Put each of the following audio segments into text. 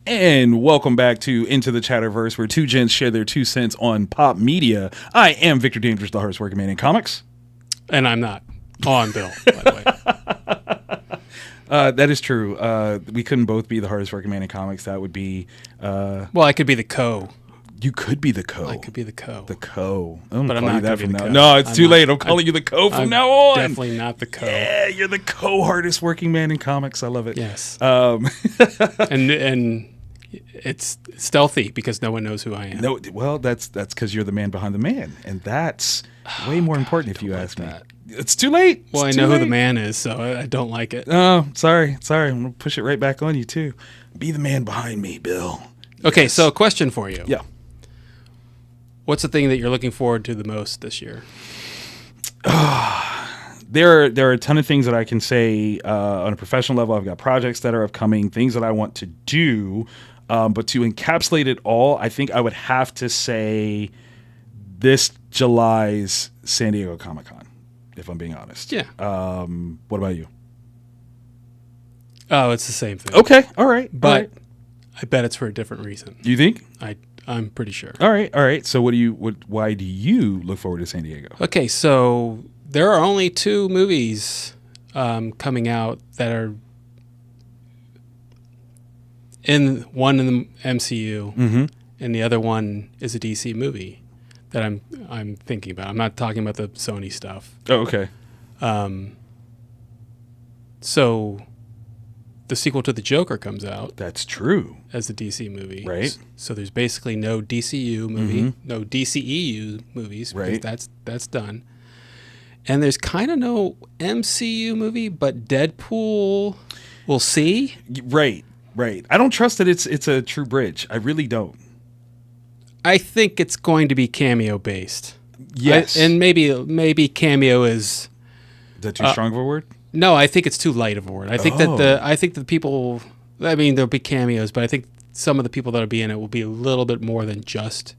And welcome back to N2 the Chatterverse, where two gents share their 2 cents on pop media. I am Victor Dandridge, the hardest working man in comics. And I'm not. Oh, I'm Bill, by the way. That is true. We couldn't both be the hardest working man in comics. That would be... well, I could be the co. You could be the co. I could be the co. The co. I'm But I'm calling you not that gonna be from the now. co. No, it's I'm too not- late. I'm calling you the co from I'm now on. Definitely not the co. Yeah, you're the co-hardest working man in comics. I love it. Yes. Um, And it's stealthy because no one knows who I am. no, well, that's because you're the man behind the man, and that's way more important if you ask me. that. It's too late. Well, I It's know too who the late. man is, so I don't like it. Oh, sorry. I'm gonna push it right back on you too. Be the man behind me, Bill. Okay, Yes. so question for you. Yeah. What's the thing that you're looking forward to the most this year? There are a ton of things that I can say on a professional level. I've got projects that are upcoming, things that I want to do. But to encapsulate it all, I think I would have to say this July's San Diego Comic-Con, if I'm being honest. Yeah. What about you? Oh, it's the same thing. Okay. All right. But all right. I bet it's for a different reason. You think? I'm pretty sure. All right. So why do you look forward to San Diego? Okay, so there are only 2 movies coming out that are one in the MCU, Mm-hmm. and the other one is a DC movie that I'm thinking about. I'm not talking about the Sony stuff. Oh, okay. So the sequel to The Joker comes out That's true. as a DC movie. Right. So there's basically no DCU movie, no DCEU movies, because Right. that's done. And there's kind of no MCU movie, but Deadpool, we'll see. Right. I don't trust that it's a true bridge. I really don't. I think it's going to be cameo based. Yes. And maybe cameo is... Is that too strong of a word? No, I think it's too light of a word. I think that the people... I mean, there'll be cameos, but I think some of the people that'll be in it will be a little bit more than just...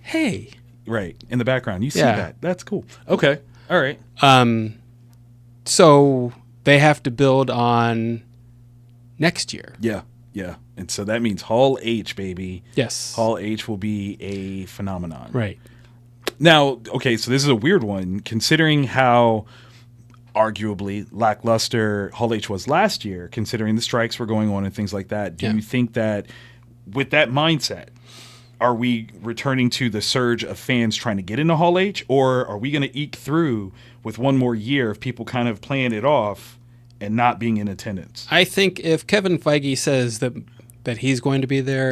Hey. Right. In the background. You see Yeah. that. That's cool. Okay. All right. So they have to build on next year. Yeah. And so that means Hall H, baby. Yes. Hall H will be a phenomenon. Right. Now, okay, so this is a weird one, considering how arguably lackluster Hall H was last year, considering the strikes were going on and things like that. Do you think that with that mindset, are we returning to the surge of fans trying to get into Hall H, or are we going to eke through with one more year of people kind of playing it off and not being in attendance? I think if Kevin Feige says that he's going to be there,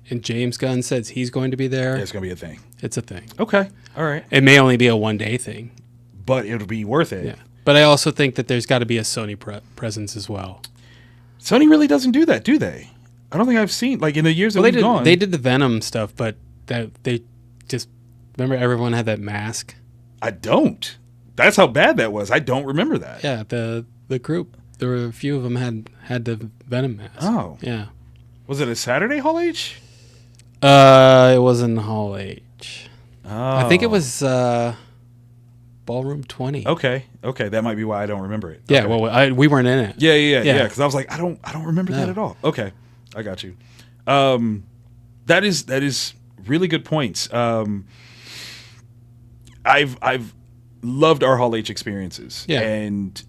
and James Gunn says he's going to be there, It's going to be a thing. it's a thing. Okay. All right. It may only be a one-day thing. But it'll be worth it. Yeah. But I also think that there's got to be a Sony presence as well. Sony really doesn't do that, do they? I don't think I've seen, like, in the years that we've gone. They did the Venom stuff, but they just... Remember everyone had that mask? I don't. That's how bad that was. I don't remember that. Yeah, the group. There were a few of them had the Venom mask. Oh. Yeah. Was it a Saturday Hall H? It was in Hall H. Oh. I think it was Ballroom 20. Okay. That might be why I don't remember it. Yeah, Okay. well, we weren't in it. Yeah. Because I was like, I don't remember that No. at all. Okay, I got you. That is really good points. I've loved our Hall H experiences. Yeah. And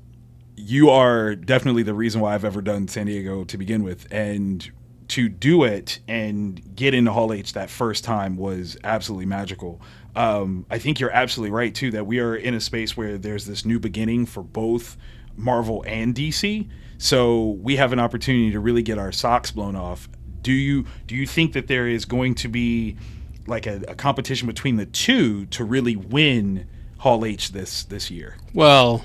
you are definitely the reason why I've ever done San Diego to begin with. And to do it and get into Hall H that first time was absolutely magical. I think you're absolutely right, too, that we are in a space where there's this new beginning for both Marvel and DC. So we have an opportunity to really get our socks blown off. Do you think that there is going to be like a competition between the two to really win Hall H this year? Well,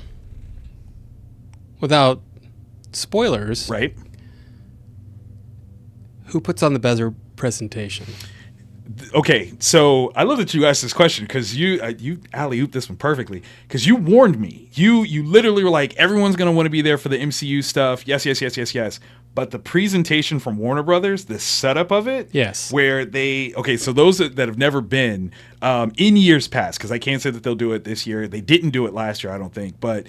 without spoilers, Right. who puts on the better presentation? Okay, so I love that you asked this question because you alley-ooped this one perfectly because you warned me. You literally were like, everyone's going to want to be there for the MCU stuff. Yes. But the presentation from Warner Brothers, the setup of it, Yes. where so those that have never been in years past, because I can't say that they'll do it this year. They didn't do it last year, I don't think, but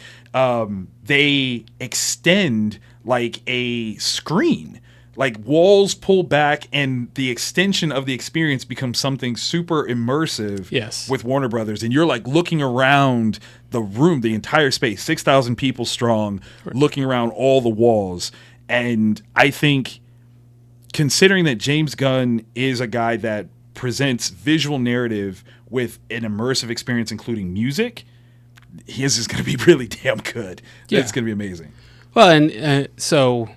they extend like a screen Like walls pull back and the extension of the experience becomes something super immersive Yes. with Warner Brothers. And you're like looking around the room, the entire space, 6,000 people strong, looking around all the walls. And I think considering that James Gunn is a guy that presents visual narrative with an immersive experience, including music, his is going to be really damn good. Yeah. It's going to be amazing. Well, and so,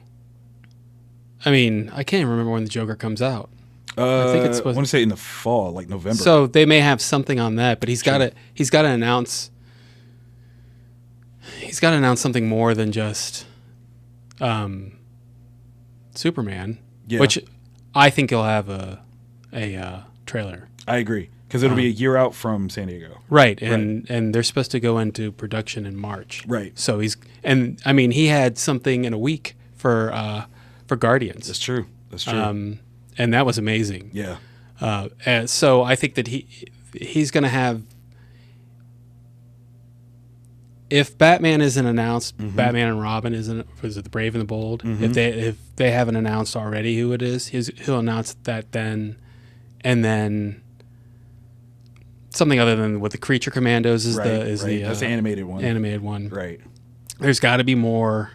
I mean, I can't even remember when the Joker comes out. I think it's I want to say in the fall, like November. So they may have something on that, but he's got to announce. He's got to announce something more than just Superman, which I think he'll have a trailer. I agree, because it'll be a year out from San Diego. Right, and they're supposed to go into production in March. Right. So he had something in a week for Guardians. That's true. And that was amazing. Yeah. And so I think that he's going to have. If Batman isn't announced, Batman and Robin isn't. Was it the Brave and the Bold? If they haven't announced already who it is, he'll announce that then, and then something other than what the Creature Commandos is that's the animated one. Animated one. Right. There's got to be more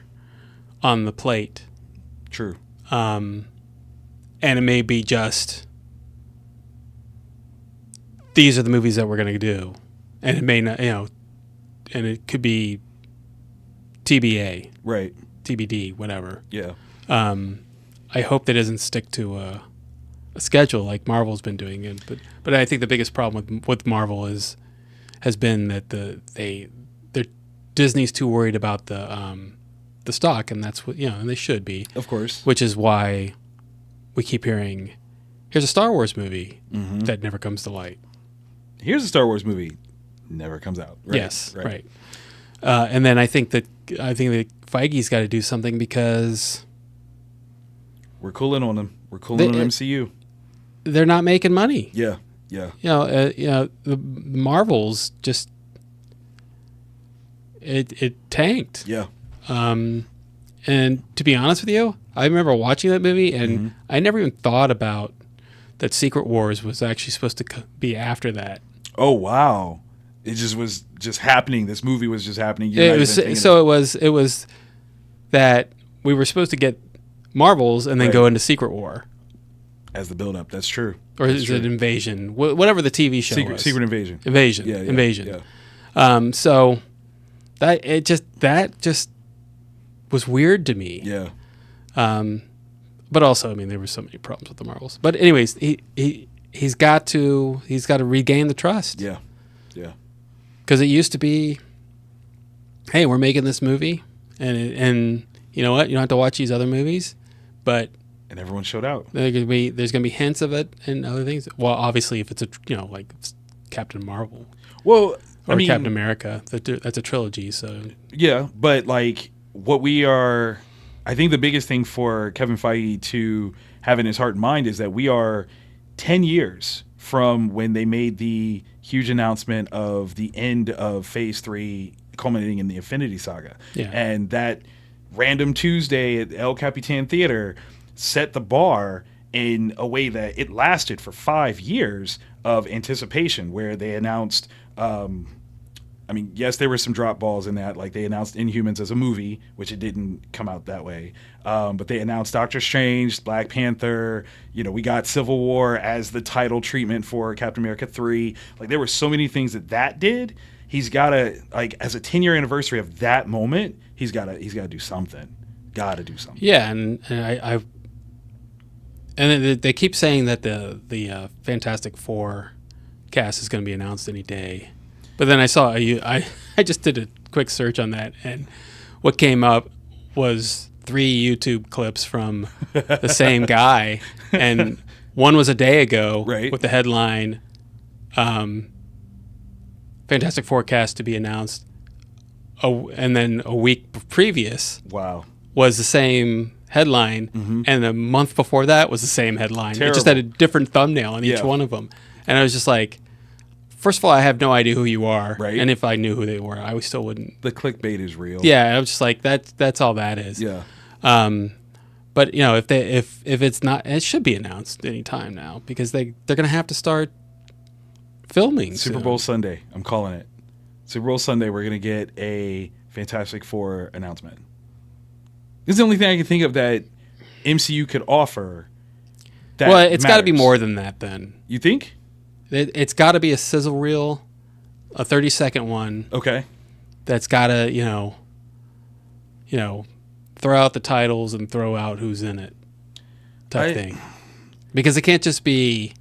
on the plate. True. And it may be just these are the movies that we're going to do, and it may not, and it could be TBA, right? TBD, whatever. Yeah. I hope that doesn't stick to a schedule like Marvel's been doing it, but I think the biggest problem with Marvel has been that Disney's too worried about the stock, and that's what and they should be, of course. Which is why we keep hearing, here's a Star Wars movie that never comes to light. Here's a Star Wars movie, never comes out. Right? Yes, right. And then I think that Feige's got to do something because we're cooling on him. We're cooling on MCU. They're not making money. Yeah. The Marvels just it tanked. Yeah. And to be honest with you, I remember watching that movie, and I never even thought about that Secret Wars was actually supposed to be after that. Oh wow! It just was happening. This movie was just happening. It was that we were supposed to get Marvels and then go into Secret War as the build up. That's true. Or is it Invasion? Whatever the TV show was. Secret Invasion. Invasion. Yeah, Invasion. Yeah. So that just was weird to me. Yeah. But also, I mean, there were so many problems with the Marvels. But anyways, he's got to regain the trust. Yeah. Yeah. Because it used to be, hey, we're making this movie, and you know what? You don't have to watch these other movies, and everyone showed out. There's gonna be hints of it and other things. Well, obviously, if it's like Captain Marvel. Well, or Captain America, that's a trilogy. So yeah, but like I think the biggest thing for Kevin Feige to have in his heart and mind is that we are 10 years from when they made the huge announcement of the end of Phase 3 culminating in the Infinity Saga. Yeah. And that random Tuesday at El Capitan Theater set the bar in a way that it lasted for 5 years of anticipation, where they announced yes, there were some drop balls in that. Like, they announced Inhumans as a movie, which it didn't come out that way. But they announced Doctor Strange, Black Panther. We got Civil War as the title treatment for Captain America 3. Like, there were so many things that did. He's got to, as a 10-year anniversary of that moment, he's got to do something. Got to do something. Yeah, and they keep saying that the Fantastic Four cast is going to be announced any day. But then I saw I just did a quick search on that, and what came up was 3 YouTube clips from the same guy, and one was a day ago with the headline, Fantastic Four cast to be announced, and then a week previous was the same headline, and a month before that was the same headline. Terrible. It just had a different thumbnail on each one of them, and I was just like, first of all, I have no idea who you are, and if I knew who they were, I still wouldn't. The clickbait is real. Yeah, I was just like, that's all that is. Yeah. But But if it's not, it should be announced any time now because they're going to have to start filming Super soon. Bowl Sunday. I'm calling it. Super Bowl Sunday. We're going to get a Fantastic Four announcement. This is the only thing I can think of that MCU could offer. Well, it's got to be more than that. Then you think? It's got to be a sizzle reel, a 30-second one. Okay. That's got to throw out the titles and throw out who's in it, type thing. Because it can't just be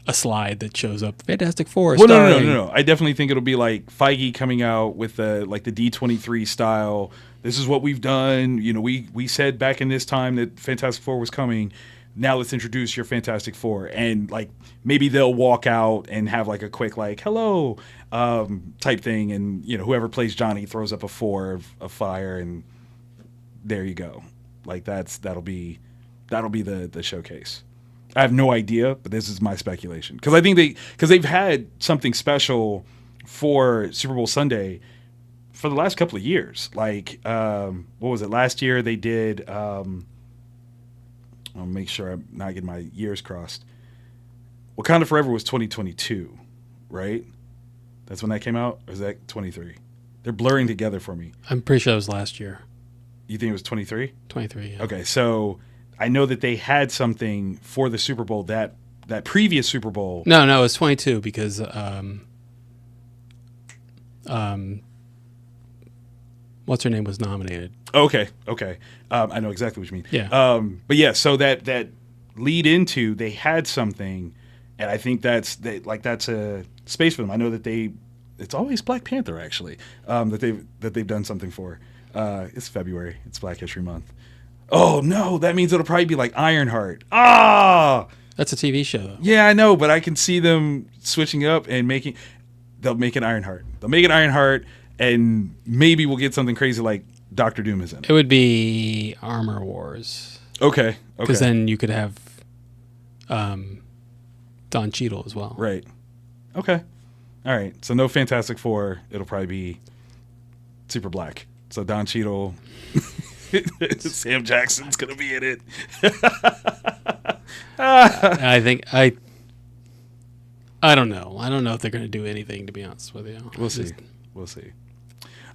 a slide that shows up Fantastic Four. Well, no. I definitely think it'll be like Feige coming out with the D23 style. This is what we've done. We said back in this time that Fantastic Four was coming. Now let's introduce your Fantastic Four, and maybe they'll walk out and have a quick hello type thing, and whoever plays Johnny throws up a 4 of fire, and there you go. That'll be the showcase. I have no idea, but this is my speculation because I think they've had something special for Super Bowl Sunday for the last couple of years. What was it? Last year they did. I'll make sure I'm not getting my years crossed. Wakanda Forever was 2022, right? That's when that came out? Or is that 23? They're blurring together for me. I'm pretty sure it was last year. You think it was 23? 23, yeah. Okay, so I know that they had something for the Super Bowl, that previous Super Bowl. No, it was 22 because what's her name was nominated. Okay. I know exactly what you mean. Yeah. But yeah, so that lead into, they had something, and I think that's a space for them. I know that it's always Black Panther actually, that they've done something for. It's February. It's Black History Month. Oh no, that means it'll probably be like Ironheart. That's a TV show though. Yeah, I know, but I can see them switching up and they'll make an Ironheart. They'll make an Ironheart, and maybe we'll get something crazy like Doctor Doom is in it. It would be Armor Wars. Okay. Because then you could have Don Cheadle as well. Right. Okay. All right. So no Fantastic Four. It'll probably be Super Black. So Don Cheadle, Sam Jackson's gonna be in it. I think I don't know. I don't know if they're gonna do anything, to be honest with you. We'll see.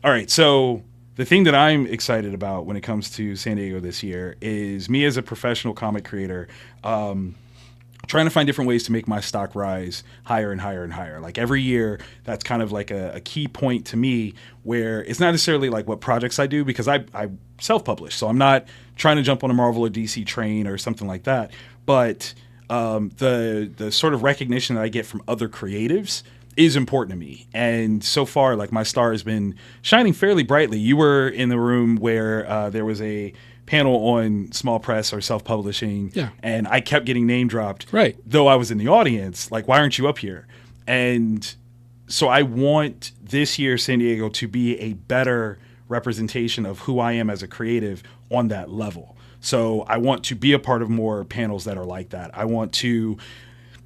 All right. So the thing that I'm excited about when it comes to San Diego this year is me as a professional comic creator, trying to find different ways to make my stock rise higher and higher and higher. Every year, that's kind of a key point to me where it's not necessarily what projects I do, because I self-publish. So I'm not trying to jump on a Marvel or DC train or something like that. But the sort of recognition that I get from other creatives is important to me. And so far, my star has been shining fairly brightly. You were in the room where there was a panel on small press or self-publishing, yeah, and I kept getting name dropped, right, though I was in the audience. Why aren't you up here? And so I want this year San Diego to be a better representation of who I am as a creative on that level. So I want to be a part of more panels that are like that. I want to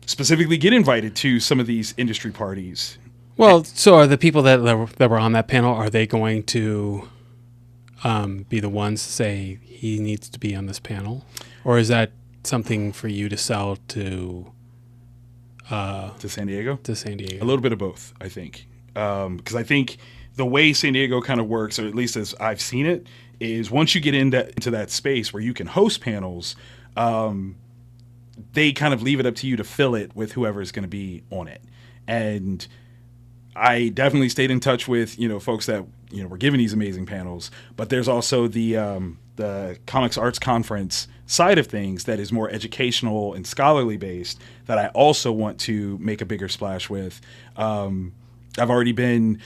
specifically get invited to some of these industry parties. Well, so are the people that were on that panel, are they going to be the ones to say he needs to be on this panel? Or is that something for you to sell to San Diego? To San Diego. A little bit of both, I think. Because I think the way San Diego kind of works, or at least as I've seen it, is once you get into that space where you can host panels, they kind of leave it up to you to fill it with whoever is going to be on it. And I definitely stayed in touch with, folks that, were giving these amazing panels, but there's also the Comics Arts Conference side of things that is more educational and scholarly based that I also want to make a bigger splash with. I've already been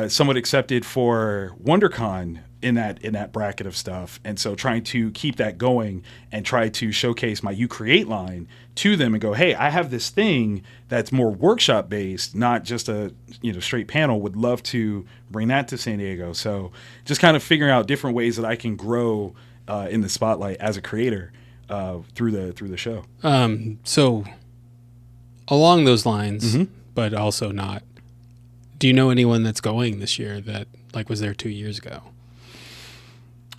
somewhat accepted for WonderCon in that bracket of stuff, and so trying to keep that going and try to showcase my You Create line to them and go, hey, I have this thing that's more workshop based, not just a straight panel. Would love to bring that to San Diego. So just kind of figuring out different ways that I can grow in the spotlight as a creator through the show. So along those lines, mm-hmm. but also not, do you know anyone that's going this year that was there 2 years ago?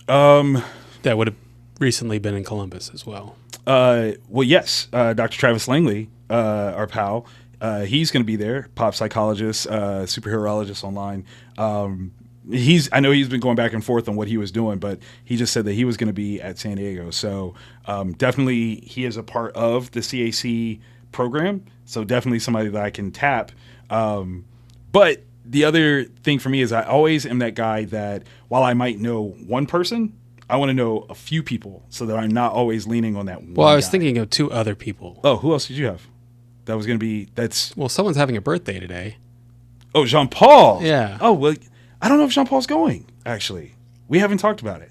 That would have recently been in Columbus as well. Well, yes, Dr. Travis Langley, our pal, he's going to be there. Pop psychologist, superheroologist online. I know he's been going back and forth on what he was doing, but he just said that he was going to be at San Diego. So definitely he is a part of the CAC program. So definitely somebody that I can tap. But the other thing for me is I always am that guy that while I might know one person, I want to know a few people so that I'm not always leaning on that one Well, I was guy. thinking of 2 other people. Oh, who else did you have? That was going to be, Well, someone's having a birthday today. oh, Jean-Paul. Yeah. Oh, well, I don't know if Jean-Paul's going, actually. We haven't talked about it.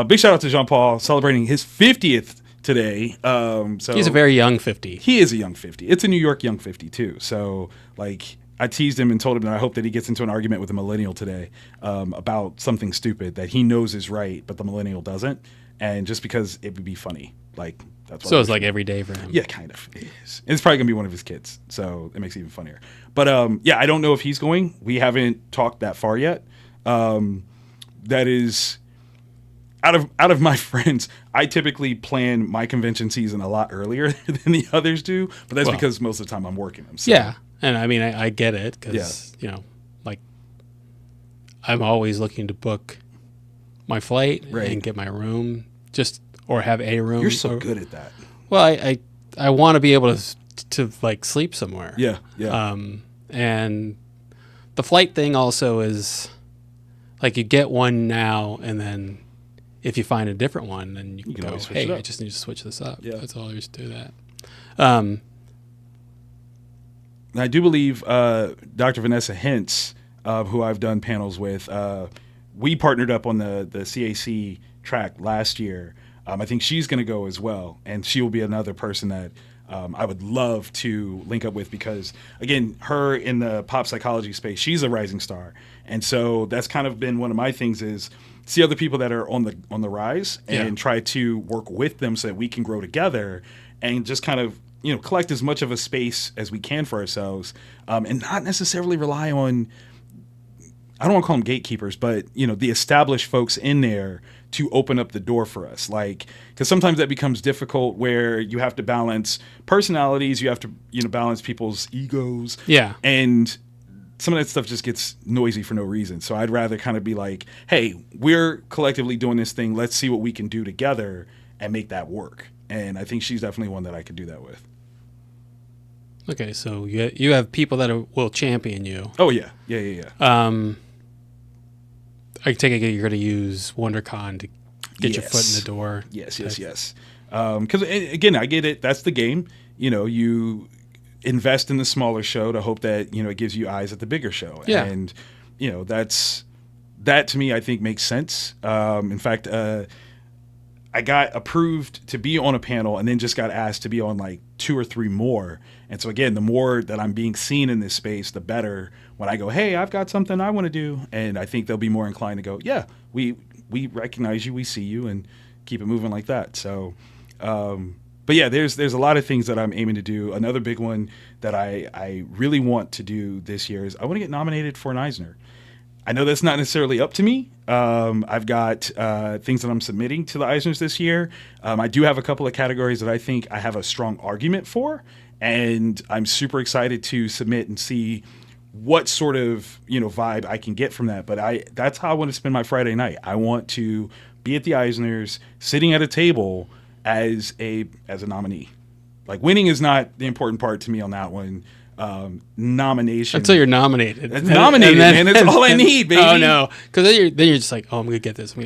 Big shout out to Jean-Paul celebrating his 50th today. So He's a very young 50. He is a young 50. It's a New York young 50 too. So like I teased him and told him that I hope that he gets into an argument with a millennial today about something stupid that he knows is right, but the millennial doesn't. And just because it would be funny, like that's what So it's like every day for him. yeah, kind of it is. And it's probably gonna be one of his kids, so it makes it even funnier. But yeah, I don't know if he's going. We haven't talked that far yet. That is out of my friends. I typically plan my convention season a lot earlier than the others do, but that's because most of the time I'm working them. So. Yeah. And I mean, I get it because, like I'm always looking to book my flight and get my room or have a room. You're so good at that. Well, I want to be able to like sleep somewhere. Yeah. And the flight thing also is like you get one now and then if you find a different one, then you can go, hey, I just need to switch this up. Yeah. That's all there is to that. I do believe Dr. Vanessa Hintz, who I've done panels with, we partnered up on the CAC track last year. I think she's going to go as well, and she will be another person that I would love to link up with because, again, her in the pop psychology space, she's a rising star, and so that's kind of been one of my things is see other people that are on the rise and try to work with them so that we can grow together and just kind of collect as much of a space as we can for ourselves, and not necessarily rely on. I don't want to call them gatekeepers, but the established folks in there to open up the door for us. Like, because sometimes that becomes difficult where you have to balance personalities, you have to balance people's egos, and some of that stuff just gets noisy for no reason. So I'd rather kind of be like, hey, we're collectively doing this thing. Let's see what we can do together and make that work. And I think she's definitely one that I could do that with. Okay, so you have people that will champion you. Oh yeah. I take it you're going to use WonderCon to get your foot in the door. Yes. Because again, I get it. That's the game. You invest in the smaller show to hope that it gives you eyes at the bigger show. Yeah. And that to me I think makes sense. In fact, I got approved to be on a panel and then just got asked to be on like 2 or 3 more. And so again, the more that I'm being seen in this space, the better when I go, hey, I've got something I want to do. And I think they'll be more inclined to go, yeah, we recognize you, we see you, and keep it moving like that. So, but yeah, there's a lot of things that I'm aiming to do. Another big one that I really want to do this year is I want to get nominated for an Eisner. I know that's not necessarily up to me. I've got things that I'm submitting to the Eisners this year. I do have a couple of categories that I think I have a strong argument for, and I'm super excited to submit and see what sort of vibe I can get from that. But that's how I want to spend my Friday night. I want to be at the Eisners, sitting at a table as a nominee. Like winning is not the important part to me on that one. Nomination until you're nominated. It's nominated, man. That's all I need, baby. Oh no, because then you're just like, oh, I'm gonna get this.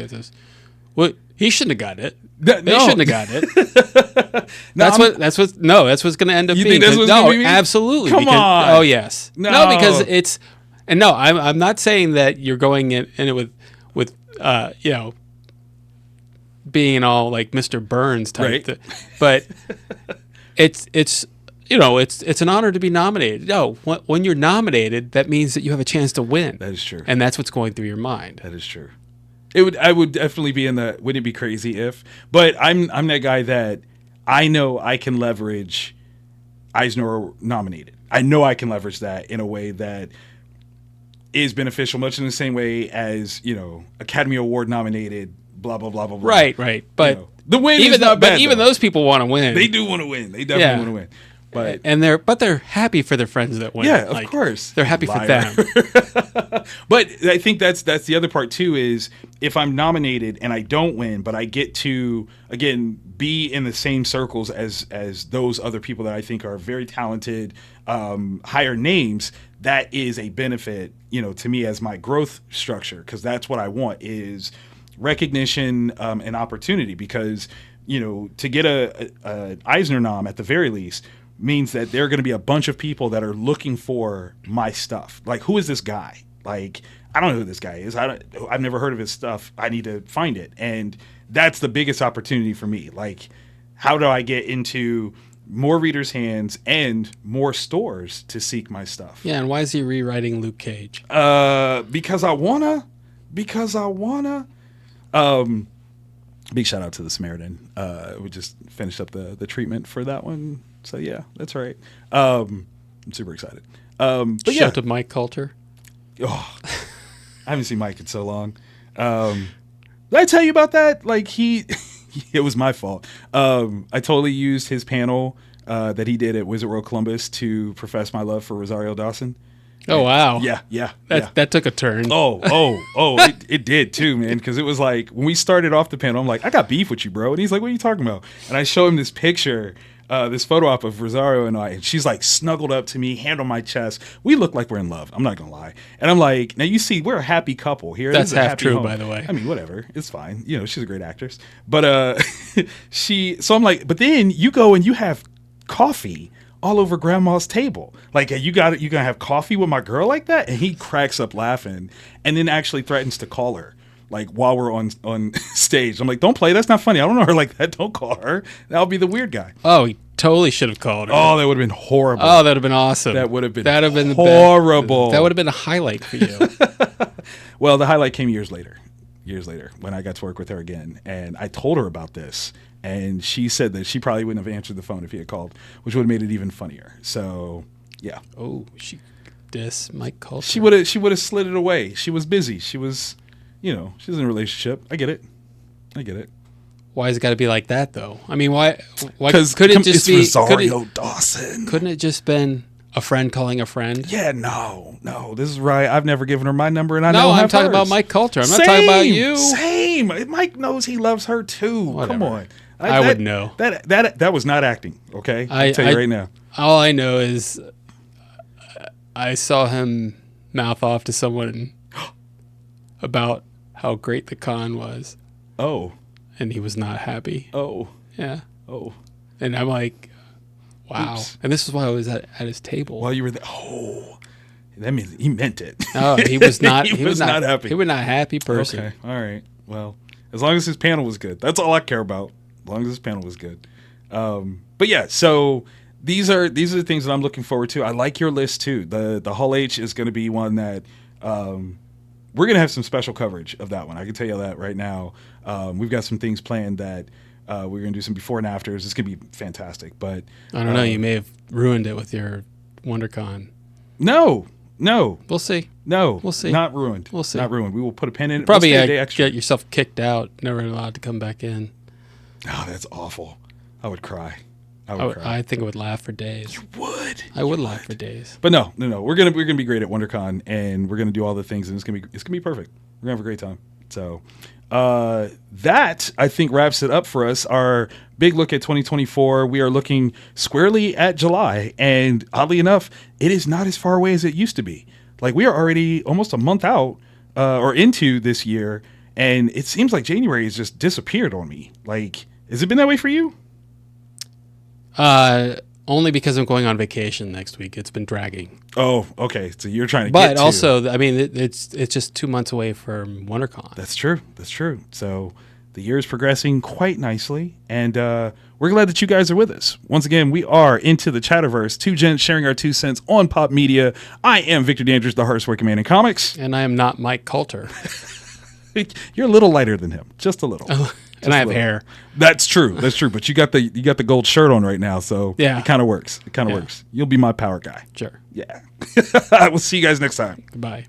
Well, he shouldn't have got it. They shouldn't have got it. That's what's gonna end up you being. Think that's what's gonna be? Absolutely. Come on. Oh yes. No, because it's I'm not saying that you're going in it with being all like Mr. Burns type, right. But it's. It's an honor to be nominated. No, when you're nominated, that means that you have a chance to win. That is true. And that's what's going through your mind. That is true. I would definitely be in the, wouldn't it be crazy if, but I'm that guy that I know I can leverage Eisner nominated. I know I can leverage that in a way that is beneficial, much in the same way as, Academy Award nominated blah blah blah blah blah. Right. But the win is not bad. But even those people want to win. They do want to win. They definitely want to win. But they're happy for their friends that win. Yeah, of course. They're happy for them. But I think that's the other part too, is if I'm nominated and I don't win, but I get to again be in the same circles as those other people that I think are very talented, higher names, that is a benefit, to me as my growth structure, because that's what I want is recognition and opportunity, because to get a Eisner nom at the very least means that there are going to be a bunch of people that are looking for my stuff. Like, who is this guy? Like, I don't know who this guy is. I've never heard of his stuff. I need to find it. And that's the biggest opportunity for me. Like, how do I get into more readers' hands and more stores to seek my stuff? Yeah, and why is he rewriting Luke Cage? Because I wanna. Big shout out to the Samaritan. We just finished up the treatment for that one. So yeah, that's right. I'm super excited. But Shout out to Mike Coulter. Oh, I haven't seen Mike in so long. Did I tell you about that? Like it was my fault. I totally used his panel that he did at Wizard World Columbus to profess my love for Rosario Dawson. Oh, wow. Yeah. That took a turn. It did too, man. Because it was like, when we started off the panel, I'm like, I got beef with you, bro. And he's like, what are you talking about? And I show him this picture, this photo op of Rosario and I, and she's like snuggled up to me, hand on my chest. We look like we're in love. I'm not going to lie. And I'm like, now you see, we're a happy couple here. That's half true, by the way. I mean, whatever. It's fine. She's a great actress. But so I'm like, but then you go and you have coffee all over grandma's table. Like, you gonna have coffee with my girl like that? And he cracks up laughing and then actually threatens to call her, like, while we're on stage. I'm like, don't play. That's not funny. I don't know her like that. Don't call her. That'll be the weird guy. Oh, he totally should have called her. Oh, that would have been horrible. Oh, that would have been awesome. That would have been horrible. That would have been a highlight for you. Well, the highlight came years later, when I got to work with her again. And I told her about this. And she said that she probably wouldn't have answered the phone if he had called, which would have made it even funnier. So, yeah. Oh, she Mike Coulter. She would have slid it away. She was busy. She was, she's in a relationship. I get it. Why has it got to be like that, though? I mean, why could it just be Rosario Dawson? Couldn't it just been a friend calling a friend? Yeah, no. This is right. I've never given her my number, and I know I'm talking about Mike Coulter. I'm not talking about you. Same. Mike knows he loves her too. Whatever. Come on. I would know. That was not acting, okay? I'll tell you right now. All I know is I saw him mouth off to someone about how great the con was. Oh. And he was not happy. Oh. Yeah. Oh. And I'm like, wow. Oops. And this is why I was at his table. While you were there. Oh. That means he meant it. No, he was not. he was not happy. He was not a happy person. Okay. All right. Well, as long as his panel was good. That's all I care about. As long as this panel was good. But yeah, so these are the things that I'm looking forward to. I like your list too. The Hall H is going to be one that we're going to have some special coverage of that one. I can tell you that right now. We've got some things planned that we're going to do some before and afters. It's going to be fantastic. But I don't know. You may have ruined it with your WonderCon. No. We'll see. No. We'll see. Not ruined. We'll see. Not ruined. We will put a pin in it. Probably we'll get yourself kicked out. Never allowed to come back in. Oh, that's awful. I would cry. I think I would laugh for days. You would. I would laugh for days. But no. We're gonna be great at WonderCon, and we're gonna do all the things, and it's gonna be perfect. We're gonna have a great time. So that I think wraps it up for us. Our big look at 2024. We are looking squarely at July, and oddly enough, it is not as far away as it used to be. Like, we are already almost a month out or into this year, and it seems like January has just disappeared on me. Like, has it been that way for you? Only because I'm going on vacation next week. It's been dragging. Oh, okay. So you're trying to But also, I mean, it's just 2 months away from WonderCon. That's true. So the year is progressing quite nicely, and we're glad that you guys are with us. Once again, we are Into the Chatterverse, two gents sharing our 2 cents on pop media. I am Victor Dandridge, the hardest working man in comics. And I am not Mike Coulter. You're a little lighter than him. Just a little. And I have hair. That's true. But you got the gold shirt on right now, so yeah. It kind of works. Works. You'll be my power guy. Sure. Yeah. We'll see you guys next time. Goodbye.